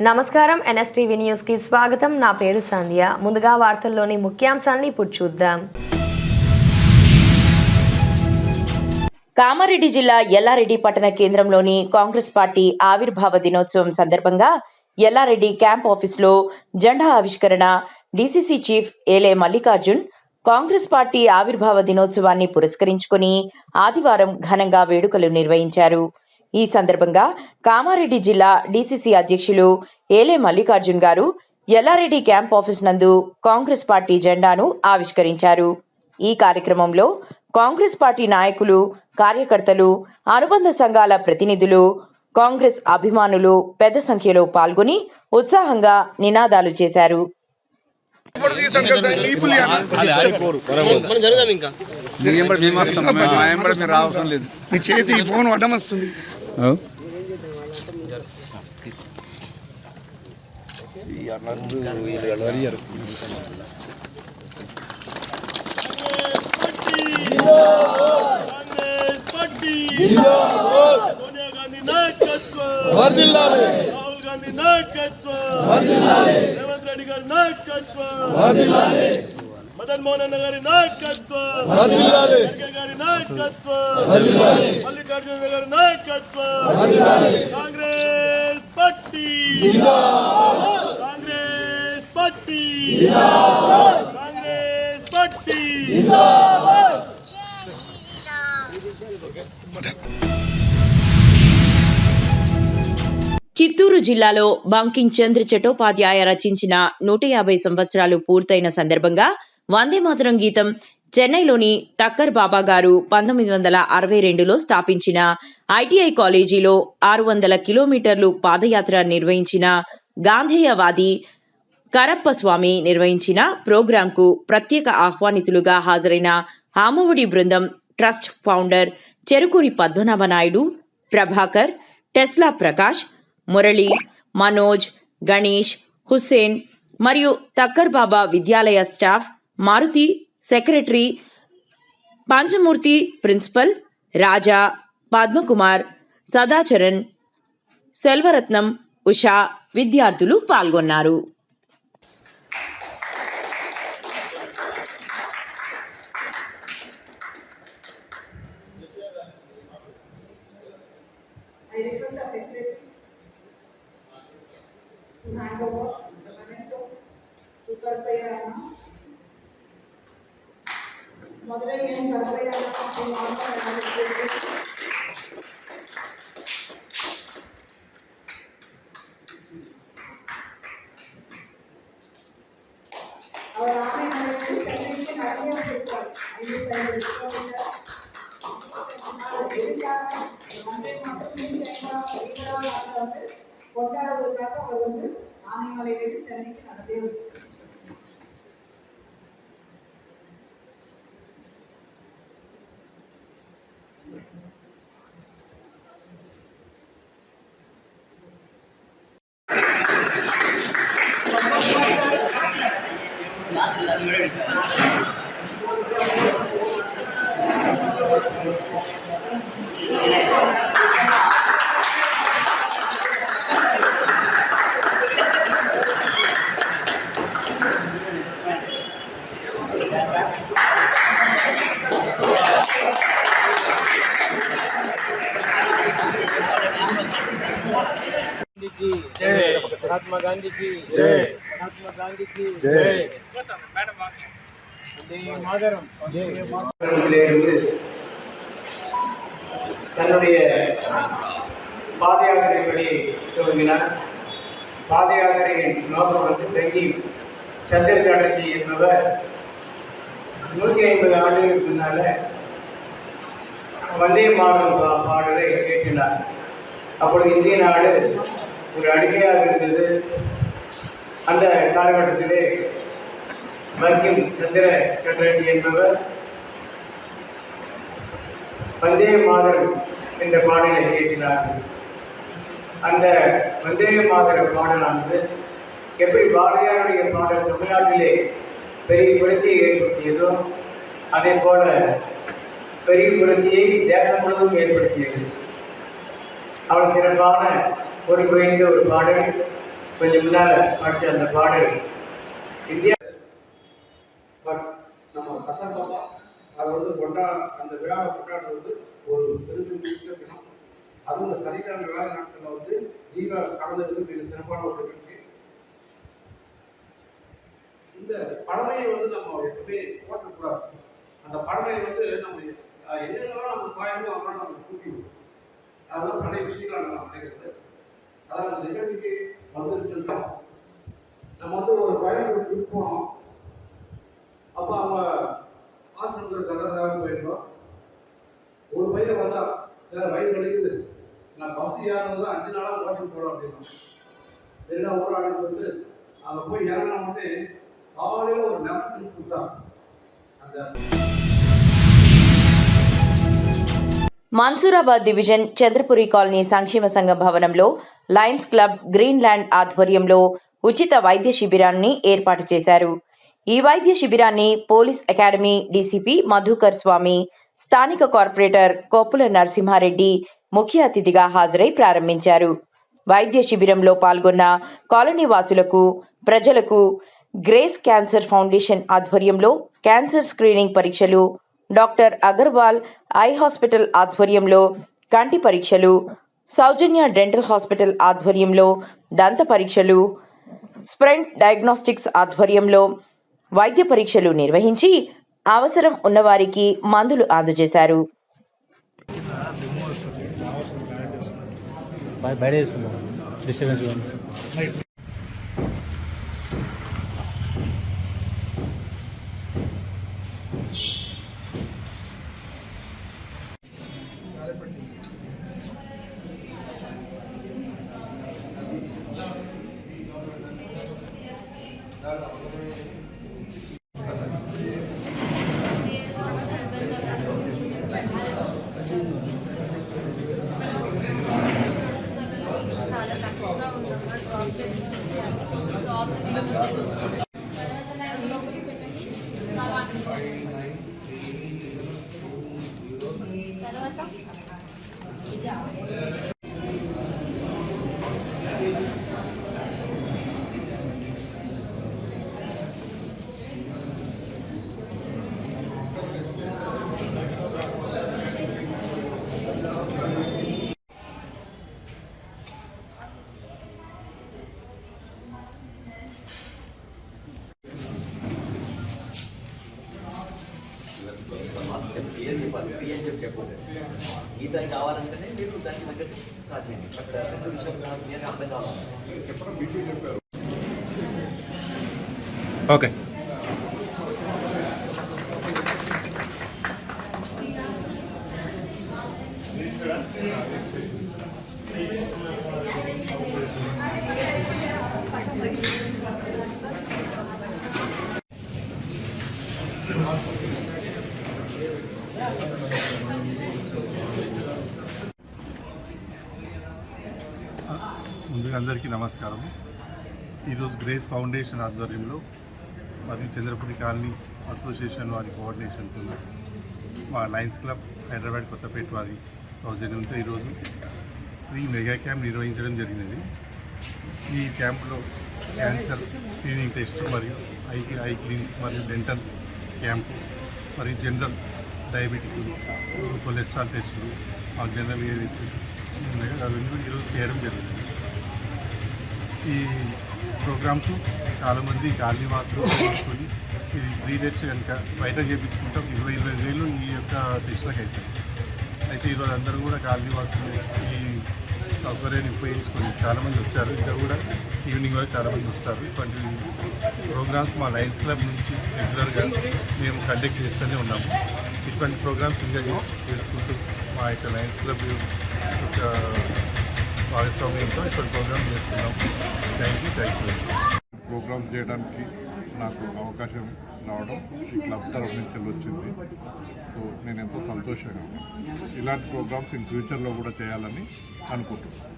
నమస్కారం NSTV news కి స్వాగతం. నా పేరు సంధ్య. ముందుగా వార్తల్లోని ముఖ్యాంశాలను ఇప్పుడు చూద్దాం. కామారెడ్డి జిల్లా ఎల్లారెడ్డి పట్టణ కేంద్రంలోని కాంగ్రెస్ పార్టీ ఆవిర్భావ దినోత్సవం సందర్భంగా ఎల్లారెడ్డి క్యాంప్ ఆఫీసులో జెండా ఆవిష్కరణ డీసీసీ చీఫ్ ఏలే మల్లికార్జున్ కాంగ్రెస్ పార్టీ ఆవిర్భావ దినోత్సవాన్ని పురస్కరించుకుని ఆదివారం ఘనంగా వేడుకలు నిర్వహించారు. ఈ సందర్భంగా కామారెడ్డి జిల్లా డీసీసీ అధ్యక్షులు ఏలే మల్లికార్జున్ గారు ఎల్లారెడ్డి క్యాంప్ ఆఫీస్ నందు కాంగ్రెస్ పార్టీ జెండాను ఆవిష్కరించారు. ఈ కార్యక్రమంలో కాంగ్రెస్ పార్టీ నాయకులు, కార్యకర్తలు, అనుబంధ సంఘాల ప్రతినిధులు, కాంగ్రెస్ అభిమానులు పెద్ద సంఖ్యలో పాల్గొని ఉత్సాహంగా నినాదాలు చేశారు. మదన్ మోహన్ గారి నాయకత్వం, గారి నాయకత్వం, మల్లికార్జున గారి నాయకత్వం, Congress party, Congress party, Congress party. Chittoor జిల్లాలో బంకింగ్ చంద్ర చటోపాధ్యాయ రచించిన 150 సంవత్సరాలు పూర్తయిన సందర్భంగా వందే మాతరం గీతం చెన్నైలోని తక్కర్ బాబా గారు 1962లో స్థాపించిన ఐటీఐ కాలేజీలో 600 కిలోమీటర్లు పాదయాత్ర నిర్వహించిన గాంధేయవాది కరప్ప స్వామి నిర్వహించిన ప్రోగ్రాంకు ప్రత్యేక ఆహ్వానితులుగా హాజరైన ఆమవుడి బృందం trust founder Cherukuri Padmanabha Naidu, Prabhakar, Tesla Prakash, Murali, Manoj, Ganesh, Hussain మరియు తక్కర్ బాబా విద్యాలయ staff, Maruti secretary, Panchamurthy principal, రాజా, పద్మకుమార్, సదాచరణ్, సెల్వరత్నం, ఉషా విద్యార్థులు పాల్గొన్నారు. கொண்டாடுவதற்காக அவர் ஆனைமலையிலிருந்து சென்னைக்கு நடந்தே महात्मा गांधी की जय, महात्मा गांधी की जय. தன்னுடைய பாத யாத்திரைப்படி துவங்கினார். பாத யாத்திரையின் நோக்கம் தங்கி சந்திர சாட்டர்ஜி என்பவர் 150 ஆண்டுகளுக்கு முன்னால வந்தே மாதரம் பாடலை இயற்றினார். அப்பொழுது இந்திய நாடு ஒரு அடிமையாக இருந்தது. அந்த காலகட்டத்திலே பங்கிம் சந்திர சாட்டர்ஜி என்பவர் வந்தே மாதரம் என்ற பாடலை இயற்றினார். அந்த வந்தே மாதர பாடலானது எப்படி பாரதியாருடைய பாடல் தமிழ்நாட்டிலே பெரிய புரட்சியை ஏற்படுத்தியதோ அதே போல பெரிய புரட்சியை தேசம் முழுவதும் ஏற்படுத்தியது. அவள் சிறப்பான ஒரு குறைந்த ஒரு பாடல் கொஞ்சம் முன்னால் படித்த அந்த பாடல் இந்தியா பட் நம்ம தசங்கப்பா அதை அந்த விழாவை கொண்டாடுறது ஒரு பெருமைமிக்க தினம். அதுவும் இந்த சனிக்கிழமை வேலை நாட்களில் ஜீவா கலந்துக்கிறது மிக சிறப்பான ஒரு நிகழ்ச்சி. இந்த பழமையை நம்ம எப்பவுமே போட்டக்கூடாது. அந்த பழமையை நம்ம என்னென்னலாம் நம்ம சாயமோ அதெல்லாம் நம்ம கூட்டிவிடும். அதெல்லாம் பழைய விஷயங்களை நம்ம நினைக்கிறது. அதான் அந்த நிகழ்ச்சிக்கு வந்துருக்குன்னா நம்ம ஒரு பயணம் போனோம். அப்போ அவங்க ஆசிரமத்தில் தகவலாக போயிருந்தோம். ஒரு பையன் வந்தா, சார் வயிறு வலிக்குது, நான் பஸ் ஏறினது 5 நாளாக வாக்கிங் போகிறோம் அப்படின்னா எல்லா ஊரும் ஆடிட்டு அங்கே போய் இறங்கினா மட்டும் காலையில் ஒரு லெமன் ஜூஸ் கொடுத்தாங்க. அந்த మన్సూరాబాద్ డివిజన్ చంద్రపురి కాలనీ సంక్షేమ సంఘం భవనంలో లయన్స్ క్లబ్ గ్రీన్లాండ్ ఆధ్వర్యంలో ఉచిత వైద్య శిబిరాన్ని ఏర్పాటు చేశారు. ఈ వైద్య శిబిరాన్ని పోలీస్ అకాడమీ డీసీపీ మధుకర్ స్వామి, స్థానిక కార్పొరేటర్ కొప్పుల నరసింహారెడ్డి ముఖ్య అతిథిగా హాజరై ప్రారంభించారు. వైద్య శిబిరంలో పాల్గొన్న కాలనీ వాసులకు, ప్రజలకు గ్రేస్ క్యాన్సర్ ఫౌండేషన్ ఆధ్వర్యంలో క్యాన్సర్ స్క్రీనింగ్ పరీక్షలు, డాక్టర్ అగర్వాల్ ఐ హాస్పిటల్ ఆధ్వర్యంలో కంటి పరీక్షలు, సౌజన్య డెంటల్ హాస్పిటల్ ఆధ్వర్యంలో దంత పరీక్షలు, స్ప్రెంట్ డయాగ్నోస్టిక్స్ ఆధ్వర్యంలో వైద్య పరీక్షలు నిర్వహించి అవసరం ఉన్నవారికి మందులు అందజేశారు. గీత కావాలంటేనే మీరు దానికి తగ్గట్టు స్టార్ట్ చేయండి. అక్కడ రెండు విషయం క్లియర్గా అర్థం కావాలి. ఓకే. ముందుగా అందరికీ నమస్కారం. ఈరోజు గ్రేస్ ఫౌండేషన్ ఆధ్వర్యంలో మరియు చంద్రపురి కాలనీ అసోసియేషన్ వారి కోఆర్డినేషన్తో మా లయన్స్ క్లబ్ హైదరాబాద్ కొత్తపేట వారి సౌజన్యంతో ఈరోజు ఫ్రీ మెగా క్యాంప్ నిర్వహించడం జరిగినది. ఈ క్యాంపులో క్యాన్సర్ స్క్రీనింగ్ టెస్ట్ మరియు ఐ క్లినిక్ మరియు డెంటల్ క్యాంపు మరియు జనరల్ డయాబెటిక్, కొలెస్ట్రాల్ టెస్టులు, జనరల్ ఏదైతే ఉన్నాయో అవన్నీ ఈరోజు చేయడం జరిగింది. ఈ ప్రోగ్రామ్స్ చాలామంది కాలనీ వాసులు తీసుకొని ఇది ఫ్రీ టెస్ట్ కనుక బయట చేయించుకుంటాం 20-20 వేలు ఈ యొక్క టెస్ట్లకు అవుతాయి. అయితే ఈరోజు అందరూ కూడా కాలనీ వాసులు ఈ సౌకర్యాన్ని ఉపయోగించుకొని చాలామంది వచ్చారు. ఇంకా కూడా ఈవినింగ్ వరకు చాలామంది వస్తారు. ఇటువంటి ప్రోగ్రామ్స్ మా లయన్స్ క్లబ్ నుంచి రెగ్యులర్గా మేము కండక్ట్ చేస్తూనే ఉన్నాము. ఇటువంటి ప్రోగ్రామ్స్ ఇంకా చేసుకుంటూ మా యొక్క లయన్స్ క్లబ్ యొక్క భాగస్వామ్యంతో ఇటువంటి ప్రోగ్రామ్ చేస్తున్నాం. Thank you. ప్రోగ్రామ్ చేయడానికి నాకు అవకాశం రావడం ఈ క్లబ్ తరఫు నుంచి వచ్చింది. సో నేను ఎంతో సంతోషంగా ఇలాంటి ప్రోగ్రామ్స్ ఇన్ ఫ్యూచర్లో కూడా చేయాలని అనుకుంటున్నాను.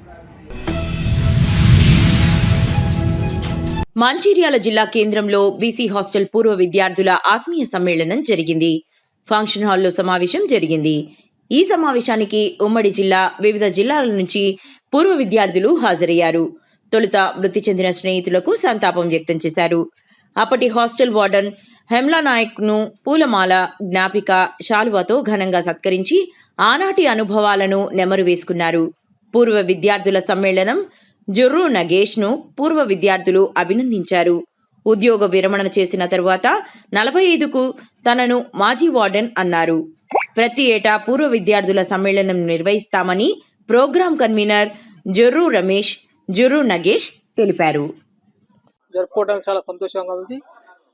మంచిర్యాల జిల్లా కేంద్రంలో బీసీ హాస్టల్ పూర్వ విద్యార్థుల ఆత్మీయ సమ్మేళనం జరిగింది. ఫంక్షన్ హాల్లో సమావేశం జరిగింది. ఈ సమావేశానికి ఉమ్మడి జిల్లా, వివిధ జిల్లాల నుంచి పూర్వ విద్యార్థులు హాజరయ్యారు. తొలుత మృతి చెందిన స్నేహితులకు సంతాపం వ్యక్తం చేశారు. అప్పటి హాస్టల్ వార్డెన్ హెమ్లా నాయక్ను పూలమాల, జ్ఞాపిక, శాలువాతో ఘనంగా సత్కరించి ఆనాటి అనుభవాలను నెమరు వేసుకున్నారు. పూర్వ విద్యార్థుల సమ్మేళనం జుర్రు నగేష్ను పూర్వ విద్యార్థులు అభినందించారు. ఉద్యోగ విరమణ చేసిన తరువాత 45కు తనను మాజీ వార్డెన్ అన్నారు. ప్రతి ఏటా పూర్వ విద్యార్థుల సమ్మేళనం నిర్వహిస్తామని ప్రోగ్రాం కన్వీనర్ జుర్రు రమేష్, జుర్రు నగేష్ తెలిపారు. జరుపుకోవడానికి చాలా సంతోషంగా ఉంది.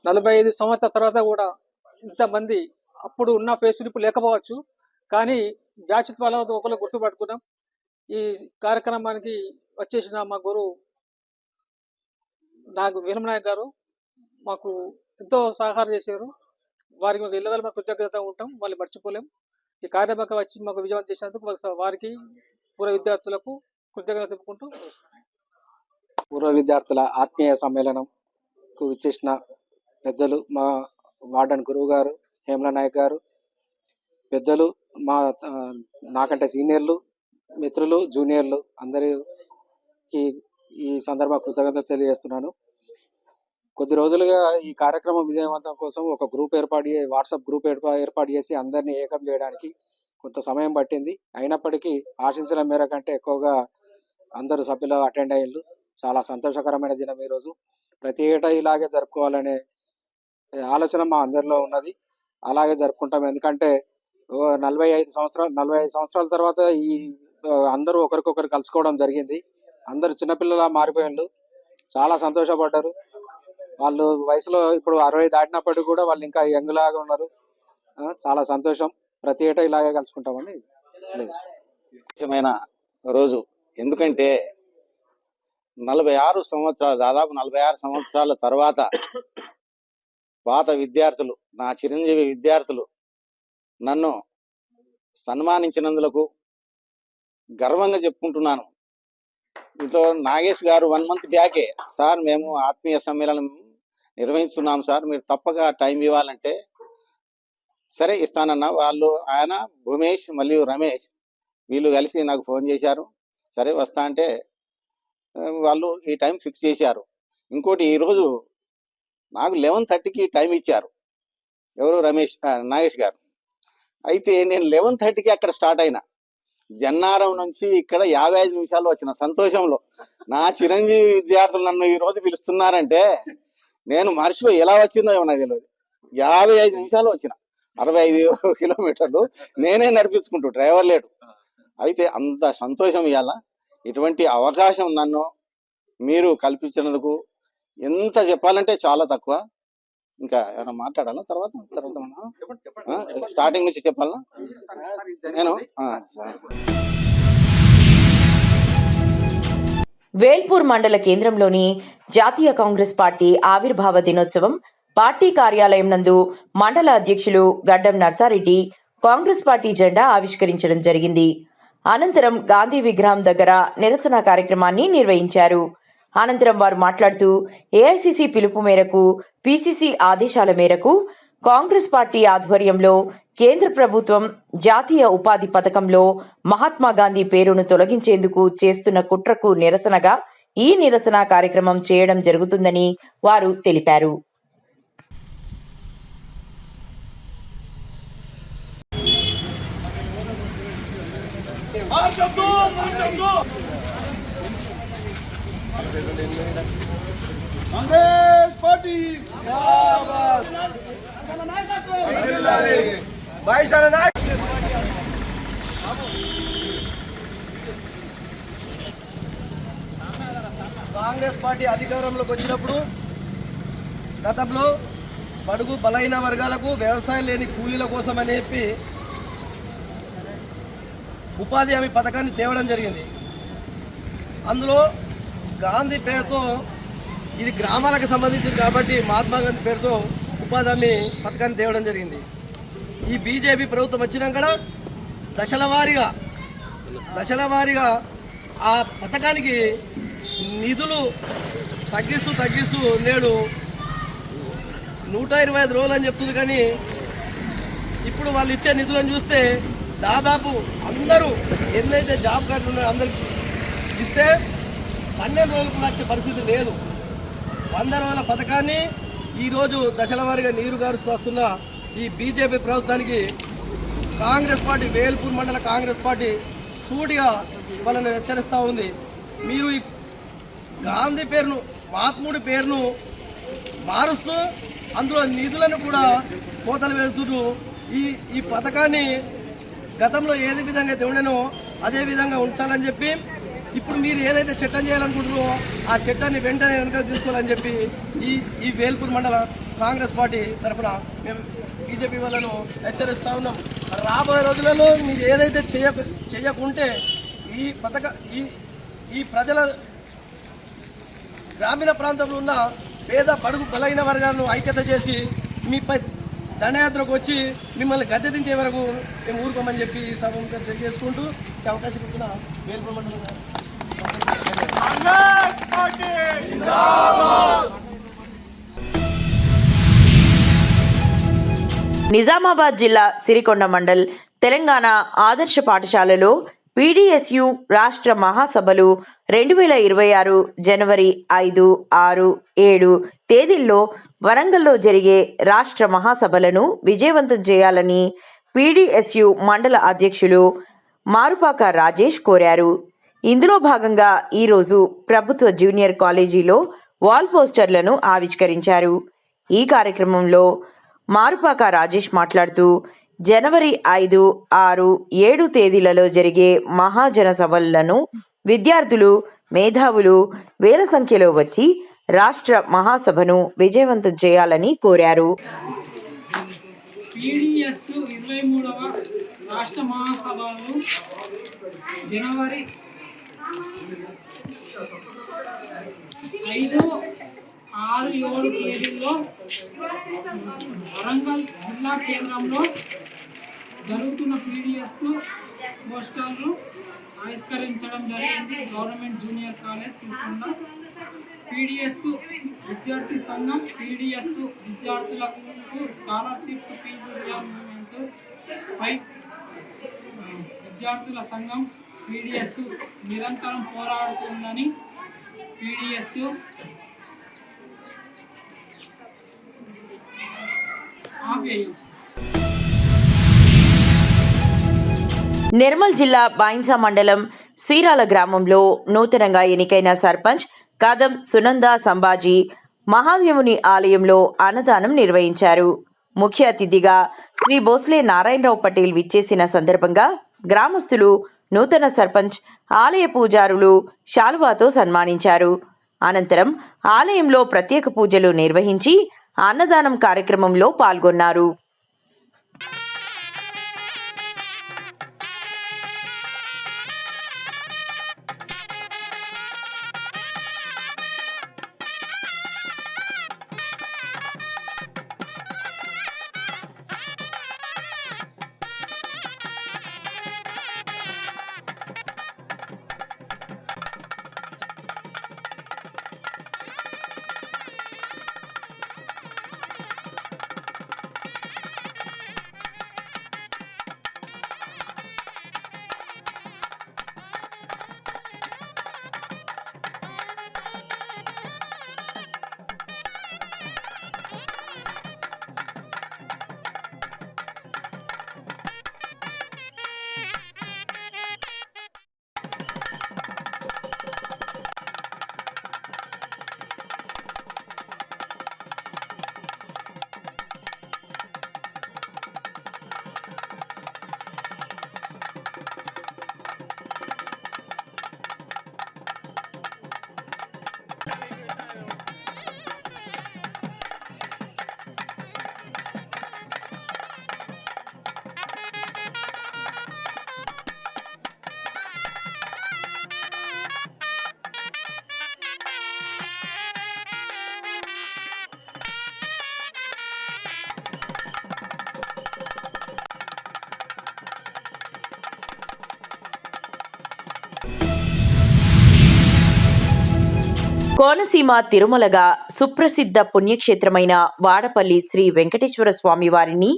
45 సంవత్సరాల తర్వాత కూడా ఇంతమంది అప్పుడు ఉన్న ఫేసులు ఇప్పుడు లేకపోవచ్చు, కానీ బ్యాచ్ వాళ్ళతో ఒకరు గుర్తుపట్టుకున్నాం. ఈ కార్యక్రమానికి వచ్చేసిన మా గురువు నాకు వీరమనాయక్ గారు మాకు ఎంతో సహకారం చేశారు. వారికి మాకు ఇళ్ళ మా కృతజ్ఞత ఉంటాం, వాళ్ళు మర్చిపోలేం. ఈ కార్యక్రమం వచ్చి మాకు విజయవంతం చేసినందుకు వారికి పూర్వ విద్యార్థులకు కృతజ్ఞత చెప్పుకుంటూ, పూర్వ విద్యార్థుల ఆత్మీయ సమ్మేళనంకు ఇచ్చేసిన పెద్దలు, మా వార్డెన్ గురువు గారు హేమలా నాయక్ గారు, పెద్దలు, మా నాకంటే సీనియర్లు, మిత్రులు, జూనియర్లు అందరికీ ఈ సందర్భ కృతజ్ఞత తెలియజేస్తున్నాను. కొద్ది రోజులుగా ఈ కార్యక్రమం విజయవంతం కోసం ఒక గ్రూప్ వాట్సాప్ గ్రూప్ ఏర్పాటు చేసి అందరినీ ఏకం చేయడానికి కొంత సమయం పట్టింది. అయినప్పటికీ ఆశించిన మేర కంటే ఎక్కువగా అందరూ సభ్యులు అటెండ్ అయ్యారు. చాలా సంతోషకరమైన దినం ఈరోజు. ప్రతి ఏటా ఇలాగే జరుపుకోవాలనే ఆలోచన మా అందరిలో ఉన్నది. అలాగే జరుపుకుంటాం. ఎందుకంటే 45 సంవత్సరాల తర్వాత ఈ అందరూ ఒకరికొకరు కలుసుకోవడం జరిగింది. అందరూ చిన్నపిల్లలా మారిపోయారు. చాలా సంతోషపడ్డారు. వాళ్ళు వయసులో ఇప్పుడు 60 దాటినప్పటికీ కూడా వాళ్ళు ఇంకా యంగ్ లాగా ఉన్నారు. చాలా సంతోషం. ప్రతి ఏటా ఇలాగే కలుసుకుంటామని ముఖ్యమైన రోజు. ఎందుకంటే 46 సంవత్సరాలు, దాదాపు 46 సంవత్సరాల తర్వాత పాత విద్యార్థులు, నా చిరంజీవి విద్యార్థులు నన్ను సన్మానించినందుకు గర్వంగా చెప్పుకుంటున్నాను. ఇంట్లో నాగేష్ గారు 1 మంత్ బ్యాకే, సార్ మేము ఆత్మీయ సమ్మేళనం నిర్వహిస్తున్నాం సార్, మీరు తప్పక టైం ఇవ్వాలంటే సరే ఇస్తానన్నా. ఆయన భూమేష్ మరియు రమేష్ వీళ్ళు కలిసి నాకు ఫోన్ చేశారు. సరే వస్తా అంటే వాళ్ళు ఈ టైం ఫిక్స్ చేశారు. ఇంకోటి ఈరోజు నాకు 11:30కి టైం ఇచ్చారు. ఎవరు? నాగేష్ గారు. అయితే నేను 11:30కి అక్కడ స్టార్ట్ అయినా. జన్నారం నుంచి ఇక్కడ 55 నిమిషాలు వచ్చిన సంతోషంలో. నా చిరంజీవి విద్యార్థులు నన్ను ఈ రోజు పిలుస్తున్నారంటే నేను మర్చిపోయి ఎలా వచ్చిందో ఏమో నాకు తెలియదు. 55 నిమిషాలు వచ్చిన, 65 కిలోమీటర్లు నేనే నడిపించుకుంటూ, డ్రైవర్ లేడు. అయితే అంత సంతోషం ఇవాళ. ఇటువంటి అవకాశం నన్ను మీరు కల్పించినందుకు ఎంత చెప్పాలంటే చాలా తక్కువ. ఇంకా ఏమైనా మాట్లాడాలా? తర్వాత స్టార్టింగ్ నుంచి చెప్పాలా నేను? వేల్పూర్ మండల కేంద్రంలోని జాతీయ కాంగ్రెస్ పార్టీ ఆవిర్భావ దినోత్సవం పార్టీ కార్యాలయం నందు మండల అధ్యక్షులు గడ్డం నర్సారెడ్డి కాంగ్రెస్ పార్టీ జెండా ఆవిష్కరించడం జరిగింది. అనంతరం గాంధీ విగ్రహం దగ్గర నిరసన కార్యక్రమాన్ని నిర్వహించారు. అనంతరం వారు మాట్లాడుతూ ఏఐసిసి పిలుపు మేరకు, పిసిసి ఆదేశాల మేరకు కాంగ్రెస్ పార్టీ ఆధ్వర్యంలో కేంద్ర ప్రభుత్వం జాతీయ ఉపాధి పథకంలో మహాత్మా గాంధీ పేరును తొలగించేందుకు చేస్తున్న కుట్రకు నిరసనగా ఈ నిరసన కార్యక్రమం చేయడం జరుగుతుందని వారు తెలిపారు. కాంగ్రెస్ పార్టీ కాంగ్రెస్ పార్టీ అధికారంలోకి వచ్చినప్పుడు గతంలో బడుగు బలహీన వర్గాలకు వ్యవసాయం లేని కూలీల కోసం అని చెప్పి ఉపాధి హామీ పథకాన్ని తేవడం జరిగింది. అందులో గాంధీ పేరుతో, ఇది గ్రామాలకు సంబంధించింది కాబట్టి మహాత్మా గాంధీ పేరుతో ఉపాధి హామీ పథకాన్ని తేవడం జరిగింది. ఈ బీజేపీ ప్రభుత్వం వచ్చినాక దశల వారీగా ఆ పథకానికి నిధులు తగ్గిస్తూ నేడు 125 రోజులు అని చెప్తుంది. కానీ ఇప్పుడు వాళ్ళు ఇచ్చే నిధులను చూస్తే దాదాపు అందరూ ఎన్నైతే జాబ్ కార్డులు ఉన్నాయో అందరికి ఇస్తే 12 రోజులకు వచ్చే పరిస్థితి లేదు. 100 రోజుల పథకాన్ని ఈరోజు దశల వారీగా నీరు గారుస్తూ వస్తున్న ఈ బీజేపీ ప్రభుత్వానికి కాంగ్రెస్ పార్టీ, వేల్పూర్ మండల కాంగ్రెస్ పార్టీ సూటిగా వాళ్ళని హెచ్చరిస్తూ ఉంది. మీరు ఈ గాంధీ పేరును, మహాత్ముడి పేరును మారుస్తూ అందులో నిధులను కూడా కోతలు వేస్తూ ఈ పథకాన్ని గతంలో ఏది విధంగా అయితే ఉండేనో అదే విధంగా ఉంచాలని చెప్పి ఇప్పుడు మీరు ఏదైతే చట్టం చేయాలనుకుంటున్నారో ఆ చట్టాన్ని వెంటనే వెనుక తీసుకోవాలని చెప్పి ఈ వేల్పూర్ మండల కాంగ్రెస్ పార్టీ తరఫున మేము బీజేపీ వాళ్ళను హెచ్చరిస్తూ ఉన్నాం. రాబోయే రోజులలో మీరు ఏదైతే చేయకుంటే ఈ ప్రజల గ్రామీణ ప్రాంతంలో ఉన్న పేద బడుగు బలైన వర్గాలను ఐక్యత చేసి మీపై దండయాత్రకు వచ్చి మిమ్మల్ని గద్దె దించే వరకు మేము ఊరుకోమని చెప్పి సభ తెలియజేసుకుంటూ ఈ అవకాశం ఇచ్చిన వేల్పూర్ మండలం నిజామాబాద్ జిల్లా సిరికొండ మండల్ తెలంగాణ ఆదర్శ పాఠశాలలో పీడీఎస్యు రాష్ట్ర మహాసభలు 2026 జనవరి 5, 6, 7 తేదీల్లో వరంగల్లో జరిగే రాష్ట్ర మహాసభలను విజయవంతం చేయాలని పీడీఎస్యు మండల అధ్యక్షులు మారుపాక రాజేష్ కోరారు. ఇందులో భాగంగా ఈరోజు ప్రభుత్వ జూనియర్ కాలేజీలో వాల్ పోస్టర్లను ఆవిష్కరించారు. ఈ కార్యక్రమంలో మారుపాక రాజేష్ మాట్లాడుతూ జనవరి 5, 6, 7 తేదీలలో జరిగే మహాజన సభలను విద్యార్థులు, మేధావులు వేల సంఖ్యలో వచ్చి రాష్ట్ర మహాసభను విజయవంతం చేయాలని కోరారు. పీడీఎస్ 23వ రాష్ట్ర మహాసభలు జనవరి 5, 6, 7 తేదీల్లో వరంగల్ జిల్లా కేంద్రంలో జరుగుతున్న పీడీఎస్ పోస్టర్లు ఆవిష్కరించడం జరిగింది. Government junior college Sirikonda PDS విద్యార్థి సంఘం పీడీఎస్ విద్యార్థులకు స్కాలర్షిప్స్ ఫీజు రియంబర్స్మెంట్ పై విద్యార్థుల సంఘం పీడీఎస్ నిరంతరం పోరాడుతుందని పీడీఎస్ నిర్మల్ జిల్లా బైన్సా మండలం సీరాల గ్రామంలో నూతనంగా ఎన్నికైన సర్పంచ్ కదం సునంద సంబాజీ మహాదేవుని ఆలయంలో అన్నదానం నిర్వహించారు. ముఖ్య అతిథిగా శ్రీ భోస్లే నారాయణరావు పటేల్ విచ్చేసిన సందర్భంగా గ్రామస్తులు నూతన సర్పంచ్, ఆలయ పూజారులు శాలువాతో సన్మానించారు. అనంతరం ఆలయంలో ప్రత్యేక పూజలు నిర్వహించి అన్నదానం కార్యక్రమంలో పాల్గొన్నారు. కోనసీమ తిరుమలగా సుప్రసిద్ధ పుణ్యక్షేత్రమైన వాడపల్లి శ్రీ వెంకటేశ్వర స్వామి వారిని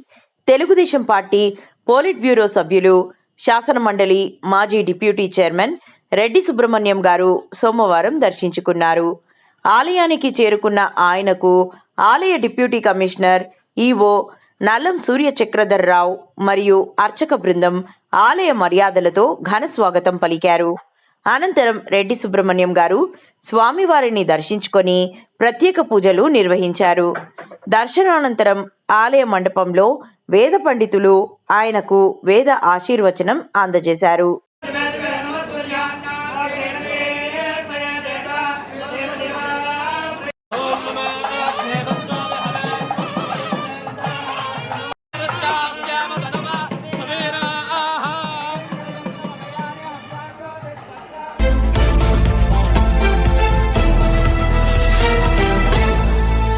తెలుగుదేశం పార్టీ పోలిట్ బ్యూరో సభ్యులు, శాసనమండలి మాజీ డిప్యూటీ చైర్మన్ రెడ్డి సుబ్రహ్మణ్యం గారు సోమవారం దర్శించుకున్నారు. ఆలయానికి చేరుకున్న ఆయనకు ఆలయ డిప్యూటీ కమిషనర్ ఈవో నల్లం సూర్య చక్రధర్రావు మరియు అర్చక బృందం ఆలయ మర్యాదలతో ఘన స్వాగతం పలికారు. అనంతరం రెడ్డి సుబ్రహ్మణ్యం గారు స్వామివారిని దర్శించుకొని ప్రత్యేక పూజలు నిర్వహించారు. దర్శనానంతరం ఆలయ మండపంలో వేద పండితులు ఆయనకు వేద ఆశీర్వచనం అందజేశారు.